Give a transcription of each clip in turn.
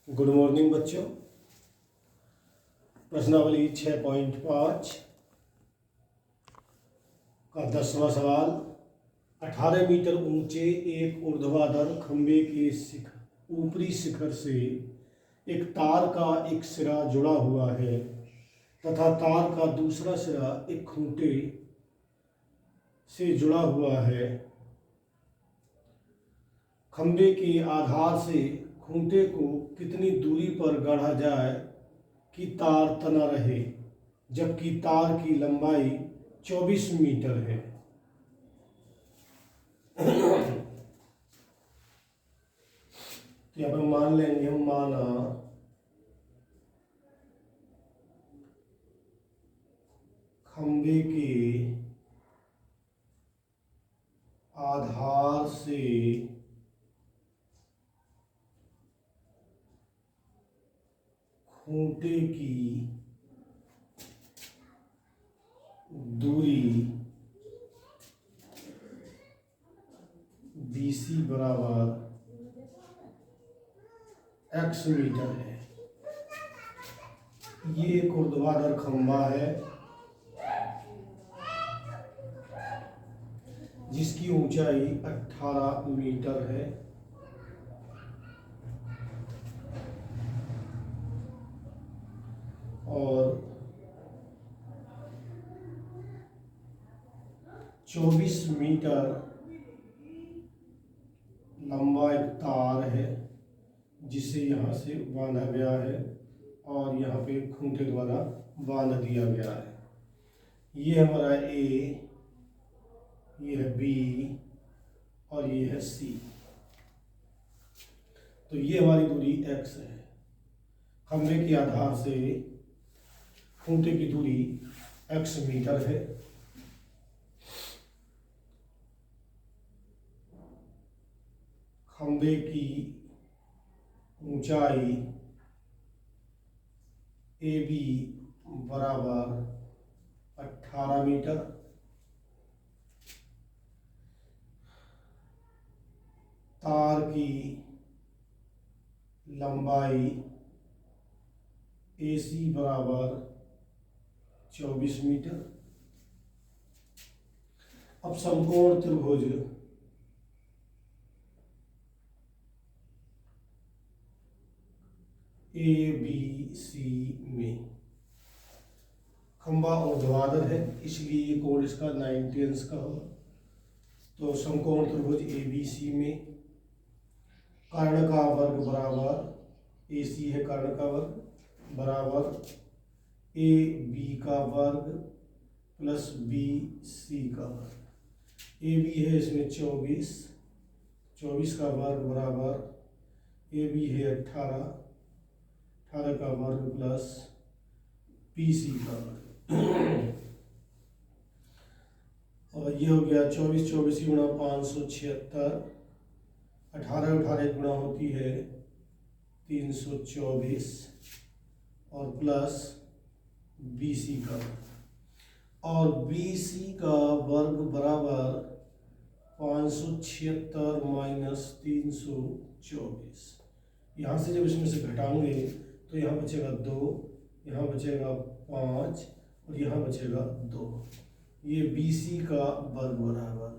Good morning बच्चों। प्रश्नावली 6.5 का 10वां सवाल। 18 मीटर ऊंचे एक ऊर्ध्वाधर खंभे के ऊपरी शिखर से एक तार का एक सिरा जुड़ा हुआ है तथा तार का दूसरा सिरा एक खूंटे से जुड़ा हुआ है। खंभे के आधार से खूंटे को कितनी दूरी पर गाढ़ा जाए कि तार तना रहे, जबकि तार की लंबाई 24 मीटर है। तो यहाँ पर मान लेंगे हम, माना खंभे के आधार से खूंटे की दूरी BC बराबर x मीटर है। ये एक ऊर्ध्वाधर खंभा है जिसकी ऊंचाई 18 मीटर है और 24 मीटर लंबा एक तार है जिसे यहाँ से बांधा गया है और यहाँ पे खूंटे द्वारा बांध दिया गया है। ये हमारा A, ये है B और ये है C। तो ये हमारी दूरी x है। खंभे के आधार से खूंटे की दूरी x मीटर है। खंभे की ऊंचाई AB बराबर 18 मीटर। तार की लंबाई AC बराबर 24 मीटर। अब समकोण त्रिभुज ABC में खंभा ऊर्ध्वाधर है इसलिए ये कोण इसका 90 अंश का होगा। तो समकोण त्रिभुज ABC में कर्ण का वर्ग बराबर AC है, कर्ण का वर्ग बराबर AB का वर्ग प्लस BC का वर्ग। AB है इसमें 24 का वर्ग बराबर AB है 18 का वर्ग प्लस BC का वर्ग। और ये हो गया 24 गुणा 576, 18 गुणा होती है 324 और प्लस BC का वर्ग। और BC का वर्ग बराबर 576 माइनस 324। यहाँ से जब इसमें से घटाएंगे तो यहाँ बचेगा 2, यहाँ बचेगा 5 और यहाँ बचेगा 2। ये BC का वर्ग बराबर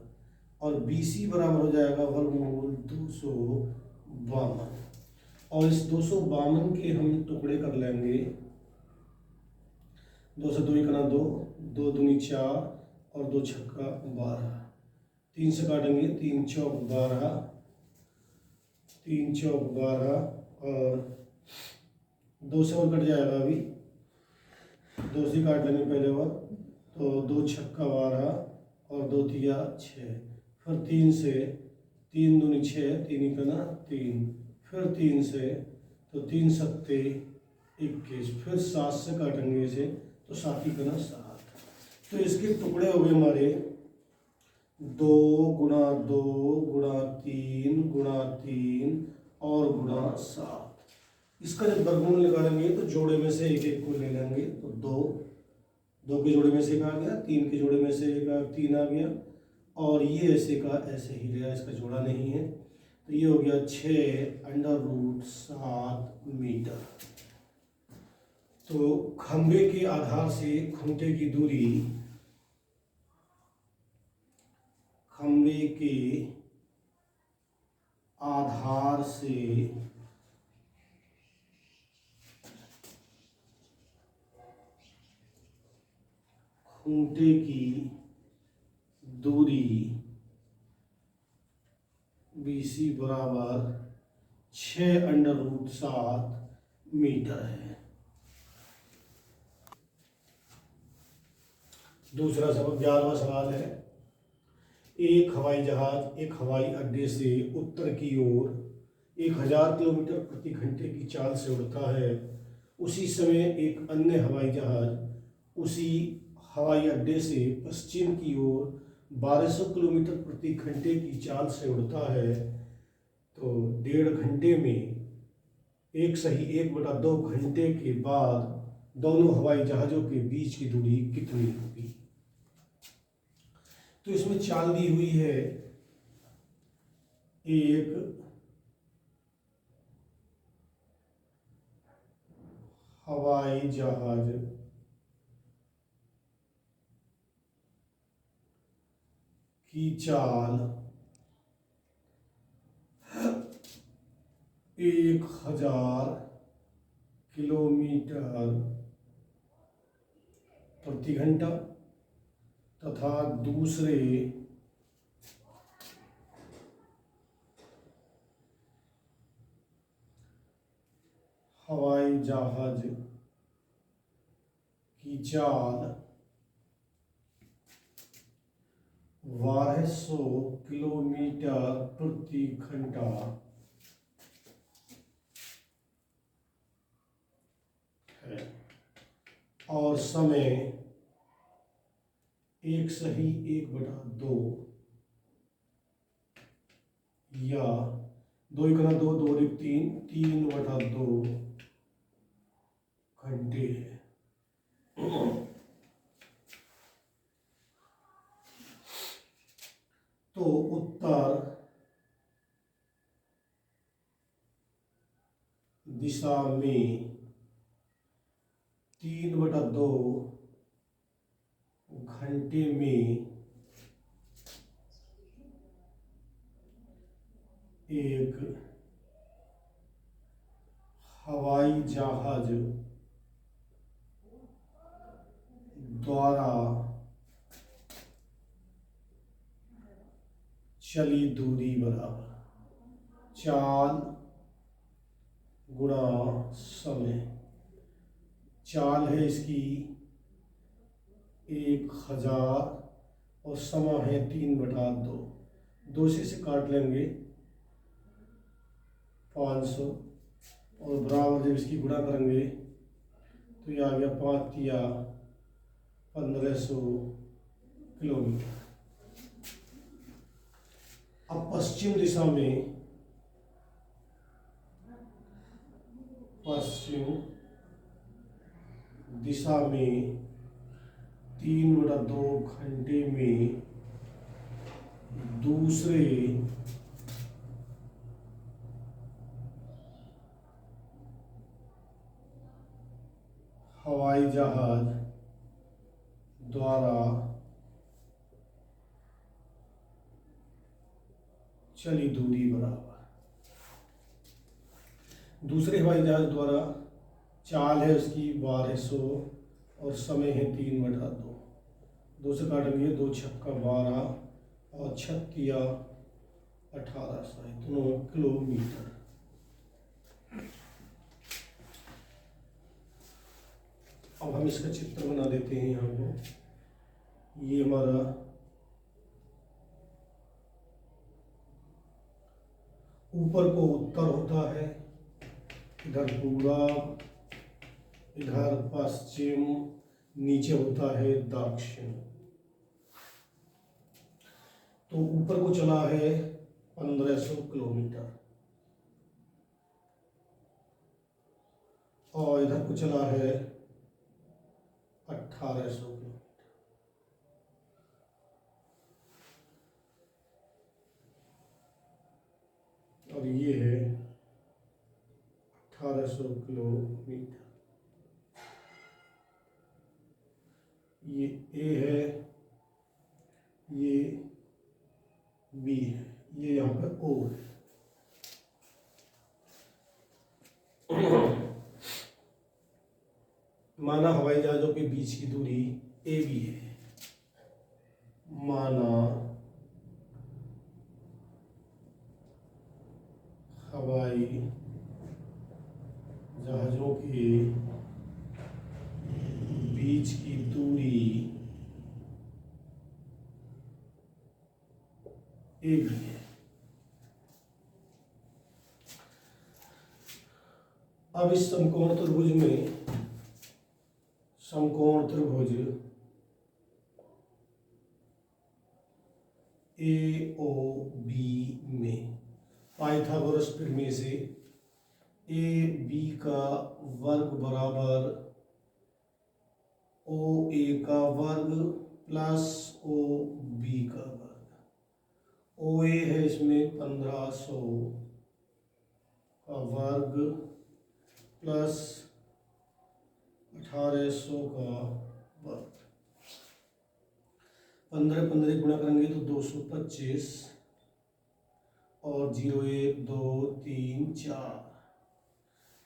और BC बराबर हो जाएगा वर्गमूल 252। और इस 252 के हम टुकड़े कर लेंगे। 2 से 2 इकना 2, 2 दूनी 4 और 2 छक्का 12। 3 से काटेंगे, 3 चौक 12, 3 चौक 12 और 2 से और कट जाएगा। अभी 2 से काट लेंगे पहले और, तो 2 छक्का 12 और 2 तिया 6। फिर 3 से, 3 दूनी 6, 3 इकना 3, फिर 3 से तो 3 सत्ते 21, फिर 7 से काटेंगे इसे तो 7 इकना 7। तो इसके टुकड़े हो गए हमारे 2 गुणा 2 गुणा 3 गुणा 3 और गुणा 7। इसका जब वर्गमूल निकालेंगे तो जोड़े में से एक एक को ले लेंगे। तो 2 के जोड़े में से एक आ गया, 3 के जोड़े में से एक 3 आ गया और ये ऐसे का ऐसे ही गया, इसका जोड़ा नहीं है। तो ये हो गया 6 √7 तो खंभे के आधार से खूंटे की दूरी, खंभे के आधार से खूंटे की दूरी BC बराबर 6√7 मीटर है। दूसरा सवाल 11वां सवाल है, एक हवाई जहाज एक हवाई अड्डे से उत्तर की ओर 1000 किलोमीटर प्रति घंटे की चाल से उड़ता है। उसी समय एक अन्य हवाई जहाज उसी हवाई अड्डे से पश्चिम की ओर 1200 किलोमीटर प्रति घंटे की चाल से उड़ता है। तो 1.5 घंटे में 1 घंटे के बाद दोनों हवाई जहाज़ों के बीच की दूरी कितनी होगी? तो इसमें चाल दी हुई है, एक हवाई जहाज की चाल 1000 किलोमीटर प्रति घंटा तथा दूसरे हवाई जहाज की चाल 1200 किलोमीटर प्रति घंटा है और समय 1/2 या 2×2 2×3 3/2 घंटे है। तो उत्तर दिशा में 3/2 घंटे में एक हवाई जहाज द्वारा चली दूरी बराबर चाल गुणा समय। चाल है इसकी 1000 और समय है 3/2। 2 से काट लेंगे 500 और बराबर जब इसकी गुणा करेंगे तो ये आ गया 5 या 1500 किलोमीटर। अब पश्चिम दिशा में दिशा में 3/2 घंटे में दूसरे हवाई जहाज द्वारा चली दूरी बराबर दूसरे हवाई जहाज द्वारा चाल है उसकी 1200 और समय है 3/2। 2 से काटेंगे 2 छक्का 12 और 36 या 1800 दोनों किलोमीटर। अब हम इसका चित्र बना देते हैं। यहाँ को ये हमारा ऊपर को उत्तर होता है, इधर पूरब, इधर पश्चिम, नीचे होता है दक्षिण। तो ऊपर को चला है 1500 किलोमीटर और इधर को चला है 1800 किलोमीटर। और ये है 1800 किलोमीटर। ये ए है, ये बी है, ये यहाँ पर ओ है। माना हवाई जहाजों के बीच की दूरी ए बी है। माना हवाई जहाजों के बीच की दूरी ए बी है। अब इस समकोण त्रिभुज में, समकोण त्रिभुज ए ओ बी में पाइथागोरस प्रमेय से ए बी का वर्ग बराबर ओ ए का वर्ग प्लस ओ बी का वर्ग। ओ ए है इसमें 1500 का वर्ग प्लस 1800 का वर्ग। 15 15 गुणा करेंगे तो 225 और 0 1 2 3 4,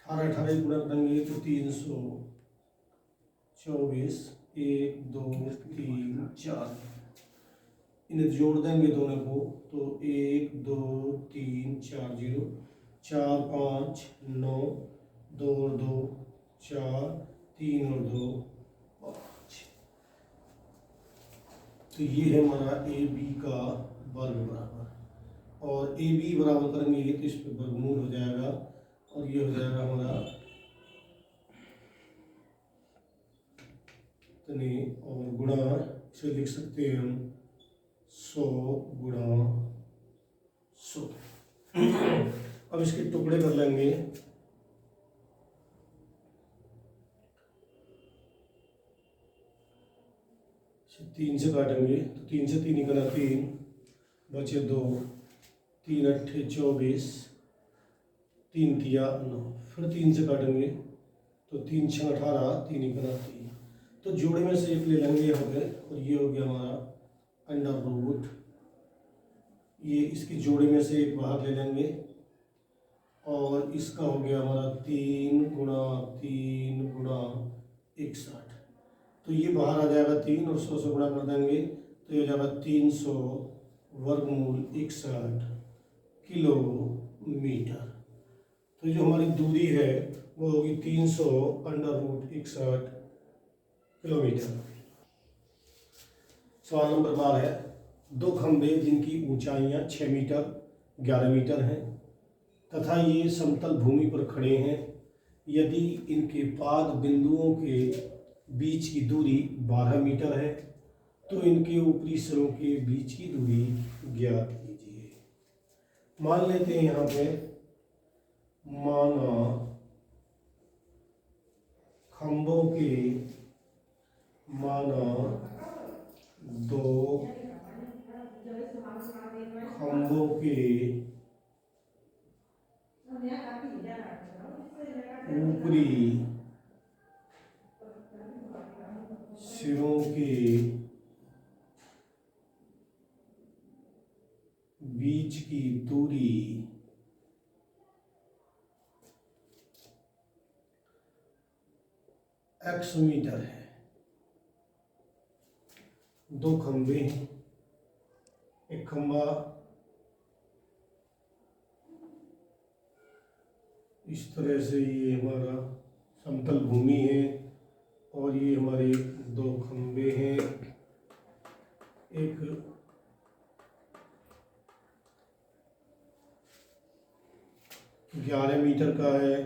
18 18 गुणा करेंगे तो 324, 1 2 3 4, इन्हें जोड़ देंगे दोनों को तो 1 2 3 4 0 4 5 9 2 और 2 4 3 और 2 5। तो ये है हमारा ए बी का वर्ग बराबर, और ए बी बराबर करेंगे तो इस पर वर्गमूल हो जाएगा और ये हो जाएगा हमारा इतने, और गुणा इसे लिख सकते हैं हम 100 गुणा 100। अब इसके टुकड़े कर लेंगे। तीन से काटेंगे तो 3 से 3 निकला 3, बचे 2, 3 अट्ठे 24, 3 तिया 9, फिर 3 से काटेंगे तो 3 6 18, 3 निकला 3। तो जोड़े में से एक ले लेंगे यहाँ पे, और ये हो गया हमारा अंडर रूट। ये इसके जोड़े में से एक बाहर ले लेंगे, और इसका हो गया हमारा 3 गुणा 3 गुणा 61। तो ये बाहर आ जाएगा 3 और 100 से गुणा कर देंगे तो ये हो जाएगा 300 वर्गमूल 61 किलोमीटर। तो जो हमारी दूरी है वो होगी 300 अंडर रूट 61 किलोमीटर। सवाल नंबर 12 है, दो खंभे जिनकी ऊंचाइयां 6 मीटर 11 मीटर हैं तथा ये समतल भूमि पर खड़े हैं, यदि इनके पाद बिंदुओं के बीच की दूरी 12 मीटर है तो इनके ऊपरी सिरों के बीच की दूरी ज्ञात कीजिए। मान लेते हैं यहाँ पे, माना खंभों के, माना दो खंभों के ऊपरी सिरों के बीच की दूरी x मीटर है। दो खंभे हैं, एक खंभा इस तरह से, ये हमारा समतल भूमि है, और ये हमारे दो खंभे हैं। एक 11 मीटर का है,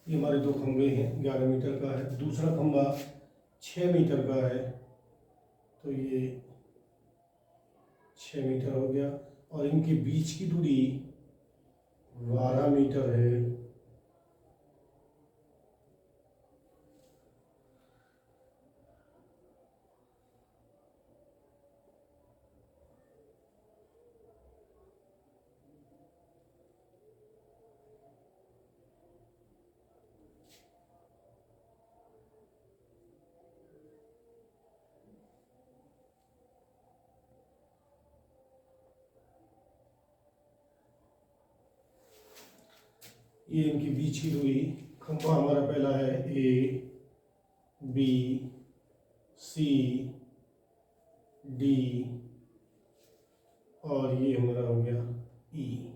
ये हमारे दो खंभे हैं, 11 मीटर का है। दूसरा खंभा 6 मीटर का है, तो ये 6 मीटर हो गया। और इनके बीच की दूरी 12 मीटर है। ये इनके बीच की दूरी, खंभा हमारा पहला है ए बी सी डी और ये हमारा हो गया ई।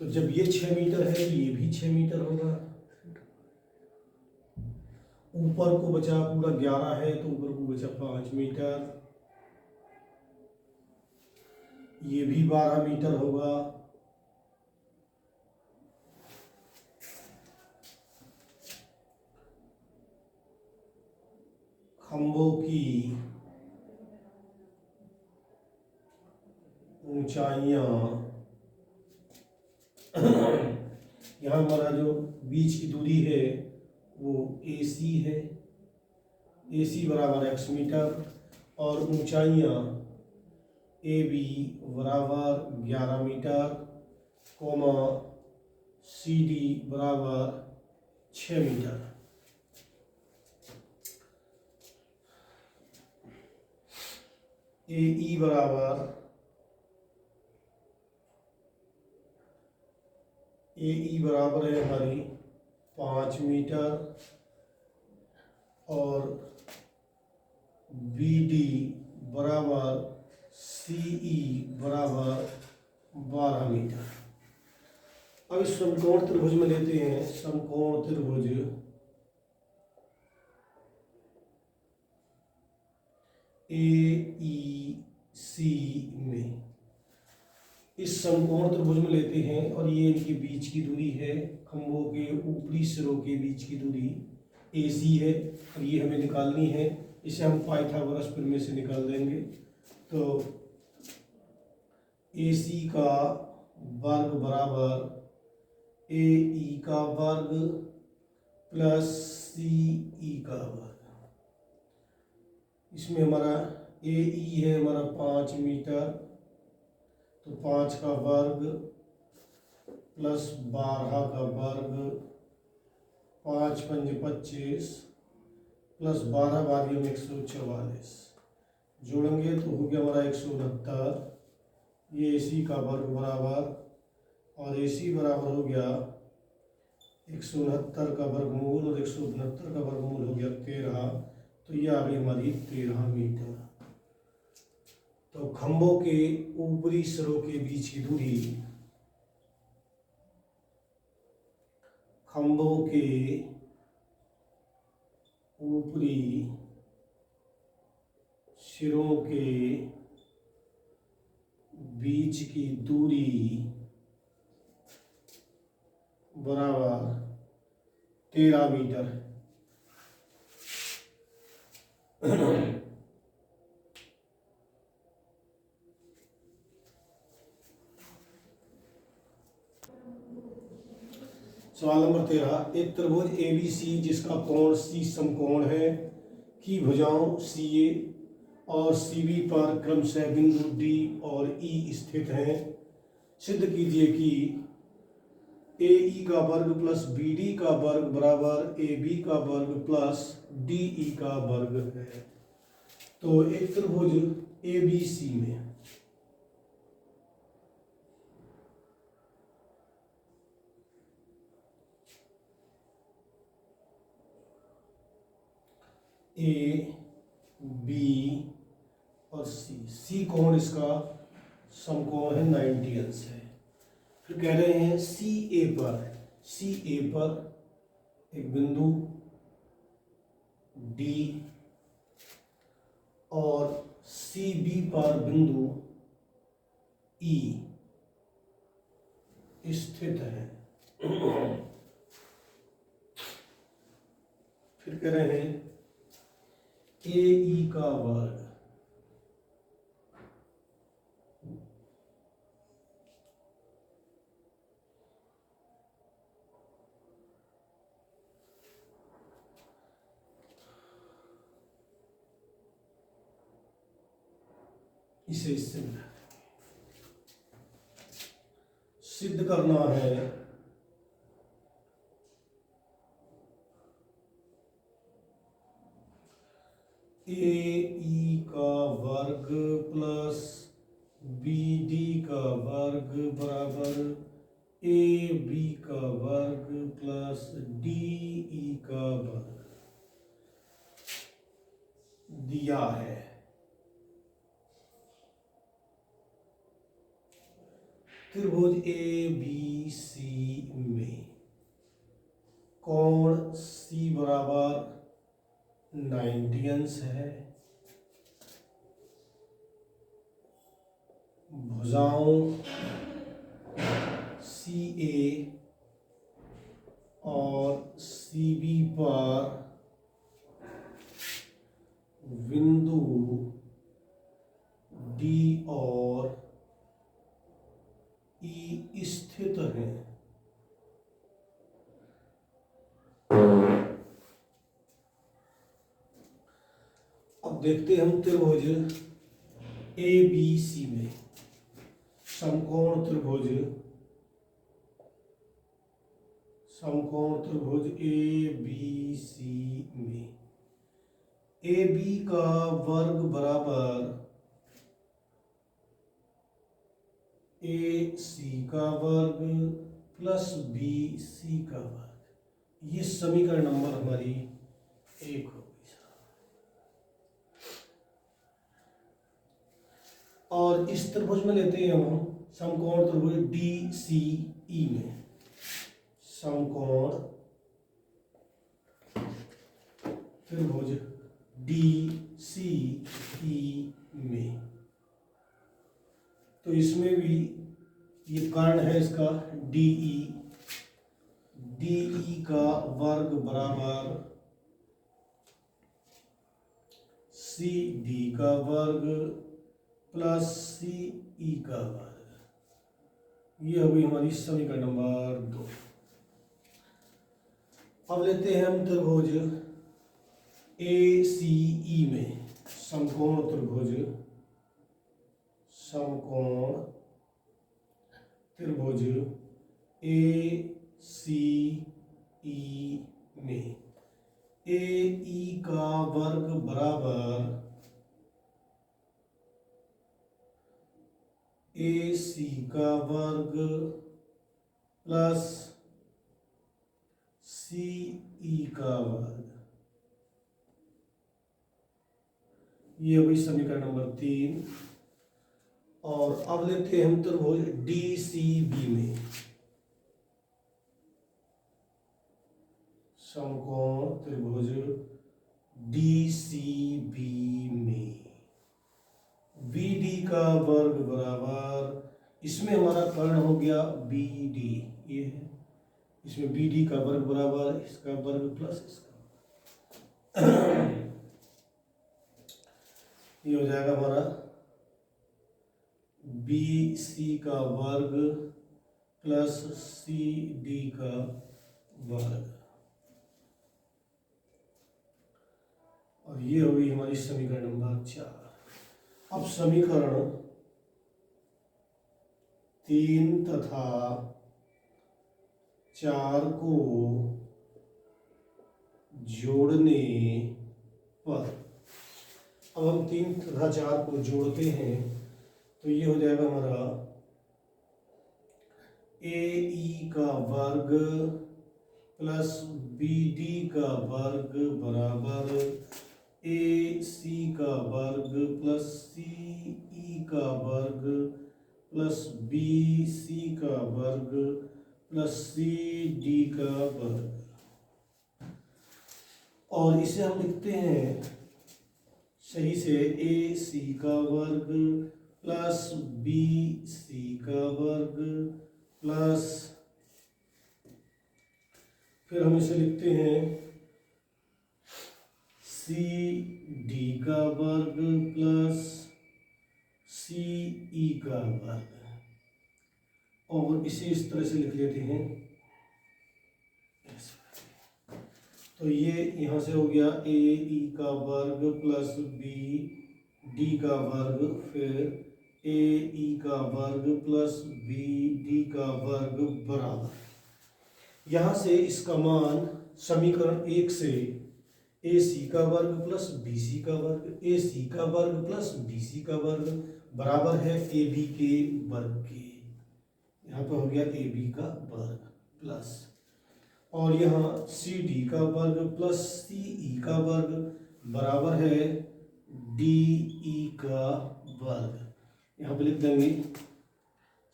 तो जब ये 6 मीटर है तो ये भी 6 मीटर होगा। ऊपर को बचा पूरा 11 है तो ऊपर को बचा 5 मीटर, ये भी 12 मीटर होगा। खंभों की ऊंचाइयां यहाँ हमारा जो बीच की दूरी है वो AC है, AC बराबर x मीटर, और ऊंचाइयां AB बराबर 11 मीटर, कोमा CD बराबर 6 मीटर। AE बराबर है हमारी 5 मीटर और BD बराबर CE बराबर 12 मीटर। अब इस समकोण त्रिभुज में लेते हैं, समकोण त्रिभुज AEC में, इस समकोण त्रिभुज में लेते हैं और ये इनके बीच की दूरी है, खंभों के ऊपरी सिरों के बीच की दूरी AC है और ये हमें निकालनी है। इसे हम पाइथागोरस प्रमेय से निकाल देंगे। तो AC का वर्ग बराबर AE का वर्ग प्लस CE का वर्ग। इसमें हमारा AE है हमारा 5 मीटर, तो 5 का वर्ग प्लस 12 का वर्ग, 5 पंजे 25 प्लस 12 बारियों में 144, जोड़ेंगे तो हो गया हमारा 169। ये AC का वर्ग बराबर, और AC बराबर हो गया 169 का वर्गमूल और 169 का वर्गमूल हो गया 13, तो ये आ गई हमारी 13 मीटर। तो खंभों के ऊपरी सिरों के बीच की दूरी, खंभों के ऊपरी सिरों के बीच की दूरी बराबर 13 मीटर। सवाल नंबर 13, एक त्रिभुज ABC जिसका कोण C समकोण है की भुजाओं CA और CB पर क्रमशः बिंदु D और E स्थित हैं। सिद्ध कीजिए कि AE का वर्ग प्लस BD का वर्ग बराबर AB का वर्ग प्लस DE का वर्ग है। तो एक त्रिभुज ABC में A, B और C कोण इसका समकोण है, 90 अंश है। फिर कह रहे हैं CA पर एक बिंदु D और CB पर बिंदु E स्थित है। फिर कह रहे हैं ए ई का वर्ग इसे इससे मिला सिद्ध करना है ए ई का वर्ग प्लस बी डी का वर्ग बराबर ए बी का वर्ग प्लस डी ई का वर्ग दिया है। त्रिभुज ए बी सी में कोण सी बराबर 90 अंश है। भुजाओं सी ए और सी बी पर बिंदु डी और ई स्थित है। अब देखते हैं हम त्रिभुज ए बी सी में समकोण त्रिभुज ए बी सी में ए बी का वर्ग बराबर ए सी का वर्ग प्लस बी सी का वर्ग। ये समीकरण नंबर हमारी 1 हो गई। और इस त्रिभुज में लेते हैं हम समकोण त्रिभुज डी सी ई में समकोण त्रिभुज डी सी ई में। तो इसमें भी ये कर्ण है इसका डी ई का वर्ग बराबर सी डी का वर्ग प्लस सी ई का वर्ग। ये हो गई हमारी समीकरण नंबर 2। अब लेते हैं हम त्रिभुज ए सी ई में समकोण त्रिभुज ए सी ई में ए ई का वर्ग बराबर ए सी का वर्ग प्लस सी ई का वर्ग। ये हो गई समीकरण नंबर 3। और अब लेते हैं हम त्रिभुज डी सी बी में समकोण त्रिभुज डी सी बी में बी डी का वर्ग बराबर इसमें हमारा कर्ण हो गया बी डी। ये है इसमें बी डी का वर्ग बराबर इसका वर्ग प्लस इसका। ये हो जाएगा हमारा बी सी का वर्ग प्लस सी डी का वर्ग। और ये हो गई हमारी समीकरण नंबर 4। अब समीकरण 3 तथा 4 को जोड़ने पर, अब हम 3 तथा 4 को जोड़ते हैं तो ये हो जाएगा हमारा ए ई का वर्ग प्लस बी डी का वर्ग बराबर ए सी का वर्ग प्लस सी ई का वर्ग प्लस बी सी का वर्ग प्लस सी डी का वर्ग। और इसे हम लिखते हैं सही से ए सी का वर्ग प्लस बी सी का वर्ग प्लस फिर हम इसे लिखते हैं सी डी का वर्ग प्लस सी ई का वर्ग, और इसे इस तरह से लिख लेते हैं। तो ये यहाँ से हो गया ए ई का वर्ग प्लस बी डी का वर्ग, फिर ए ई का वर्ग प्लस बी डी का वर्ग बराबर। यहाँ से इसका मान समीकरण 1 से ए सी का वर्ग प्लस बी सी का वर्ग, ए सी का वर्ग प्लस बी सी का वर्ग बराबर है ए बी के वर्ग के। यहाँ पर हो गया ए बी का वर्ग प्लस, और यहाँ सी डी का वर्ग प्लस सी ई का वर्ग बराबर है डी ई का वर्ग। यहाँ पे लिख देंगे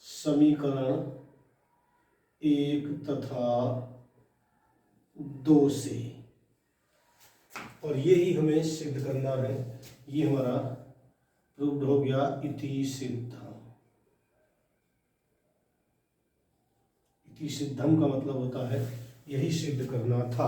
समीकरण 1 तथा 2 से, और ये ही हमें सिद्ध करना है। ये हमारा प्रूव्ड हो गया, इति सिद्धम। इति सिद्धम का मतलब होता है यही सिद्ध करना था।